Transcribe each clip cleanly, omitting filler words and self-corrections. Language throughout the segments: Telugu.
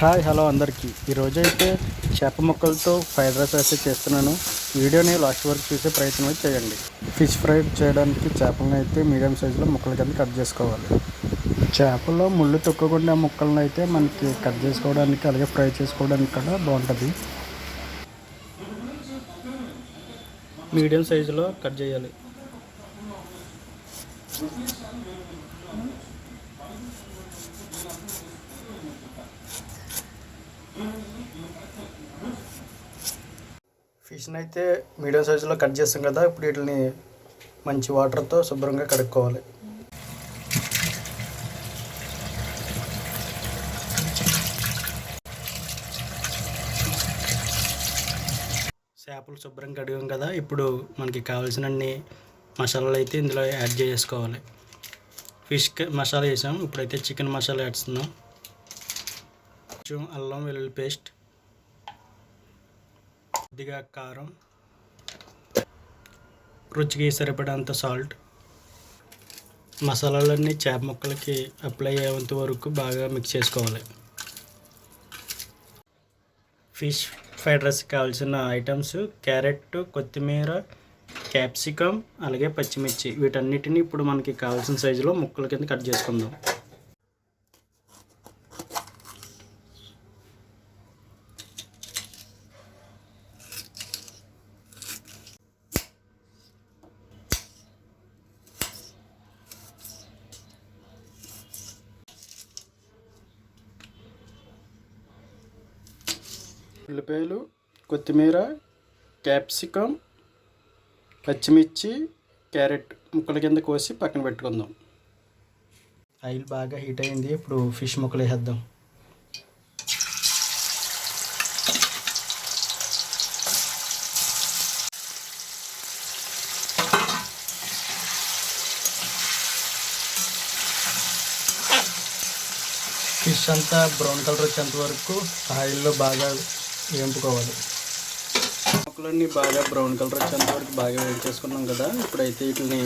హాయ్ హలో అందరికీ ఈరోజైతే చేప ముక్కలతో ఫ్రైడ్ రైస్ అయితే చేస్తున్నాను. వీడియోని లాస్ట్ వరకు చూసే ప్రయత్నం అయితే చేయండి. ఫిష్ ఫ్రై చేయడానికి చేపలను అయితే మీడియం సైజులో ముక్కల కింద కట్ చేసుకోవాలి. చేపలో ముళ్ళు తొక్కకుండా ముక్కలను అయితే మనకి కట్ చేసుకోవడానికి అలాగే ఫ్రై చేసుకోవడానికి కూడా బాగుంటుంది. మీడియం సైజులో కట్ చేయాలి. ఫిష్ని అయితే మీడియం సైజులో కట్ చేస్తాం కదా, ఇప్పుడు వీటిని మంచి వాటర్తో శుభ్రంగా కడుక్కోవాలి. చేపలు శుభ్రంగా కడిగాం కదా, ఇప్పుడు మనకి కావాల్సినన్ని మసాలాలు అయితే ఇందులో యాడ్ చేసుకోవాలి. ఫిష్ మసాలా వేసాం, ఇప్పుడైతే చికెన్ మసాలా వేస్తున్నాం. కొంచెం అల్లం వెల్లుల్లి పేస్ట్, కొద్దిగా కారం, రుచికి సరిపడంత సాల్ట్. మసాలాలన్నీ చేప ముక్కలకి అప్లై అయ్యేంత వరకు బాగా మిక్స్ చేసుకోవాలి. ఫిష్ ఫ్రైడ్ రైస్ కావాల్సిన ఐటమ్స్ క్యారెట్, కొత్తిమీర, క్యాప్సికమ్ అలాగే పచ్చిమిర్చి. వీటన్నిటిని ఇప్పుడు మనకి కావాల్సిన సైజులో ముక్కల కింద కట్ చేసుకుందాం. ఉల్లిపాయలు, కొత్తిమీర, క్యాప్సికమ్, పచ్చిమిర్చి, క్యారెట్ ముక్కల కింద కోసి పక్కన పెట్టుకుందాం. ఆయిల్ బాగా హీట్ అయింది, ఇప్పుడు ఫిష్ ముక్కలు వేసేద్దాం. ఫిష్ అంతా బ్రౌన్ కలర్ వచ్చేంత వరకు ఆయిల్లో బాగా వేయించుకోవాలి. ముక్కలన్నీ బాగా బ్రౌన్ కలర్ వచ్చేంత వరకు బాగా వేయించేసుకున్నాం కదా, ఇప్పుడైతే వీటిని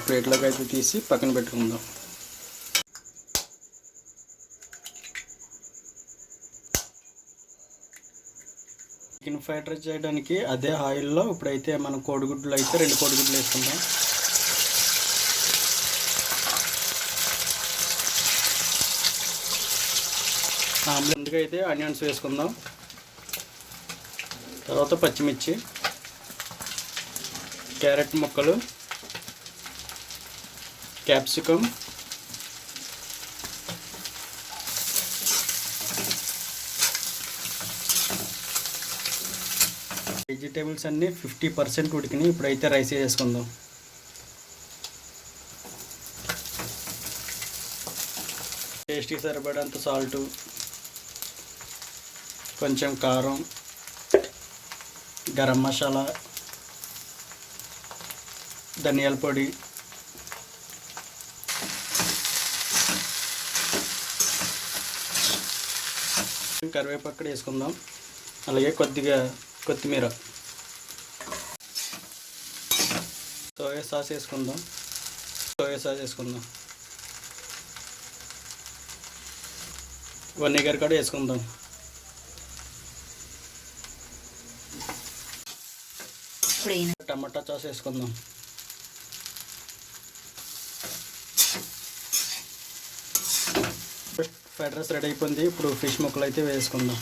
ప్లేట్లోకి అయితే తీసి పక్కన పెట్టుకుందాం. చికెన్ ఫ్రైడ్ రైస్ చేయడానికి అదే ఆయిల్లో ఇప్పుడైతే మనం కోడిగుడ్లు అయితే 2 కోడిగుడ్లు వేసుకుందాం. ముందుగా అయితే ఆనియన్స్ వేసుకుందాం, తర్వాత పచ్చిమిర్చి, క్యారెట్ ముక్కలు, క్యాప్సికమ్, వెజిటేబుల్స్ అన్నీ 50% ఉడికినాయి. ఇప్పుడైతే రైస్ వేసుకుందాం. టేస్ట్కి సరిపడంత సాల్టు, కొంచెం కారం, గరం మసాలా, ధనియాల పొడి, కరివేపాకు వేసుకుందాం, అలాగే కొద్దిగా కొత్తిమీర. సోయా సాస్ వేసుకుందాం. వెనిగర్ కూడా వేసుకుందాం. టమాటా సాస్ వేసుకుందాం. ఫ్రైడ్ రైస్ రెడీ అయిపోయింది, ఇప్పుడు ఫిష్ ముక్కలు అయితే వేసుకుందాం.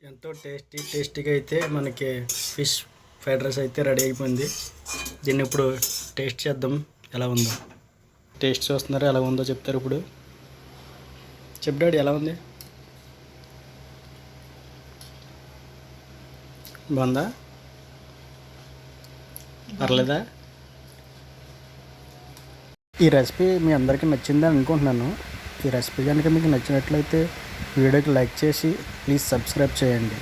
ఎంతో టేస్టీగా అయితే మనకి ఫిష్ ఫ్రైడ్ రైస్ అయితే రెడీ అయిపోయింది. దీన్ని ఇప్పుడు టేస్ట్ చేద్దాం ఎలా ఉందో. టేస్ట్ చూస్తున్నారు, ఎలా ఉందో చెప్తారు. ఇప్పుడు చెప్పు డాడీ, ఎలా ఉంది? బాగుందా? పర్లేదా? ఈ రెసిపీ మీ అందరికీ నచ్చిందని అనుకుంటున్నాను. ఈ రెసిపీ కనుక మీకు నచ్చినట్లయితే వీడియోకి లైక్ చేసి ప్లీజ్ సబ్స్క్రైబ్ చేయండి.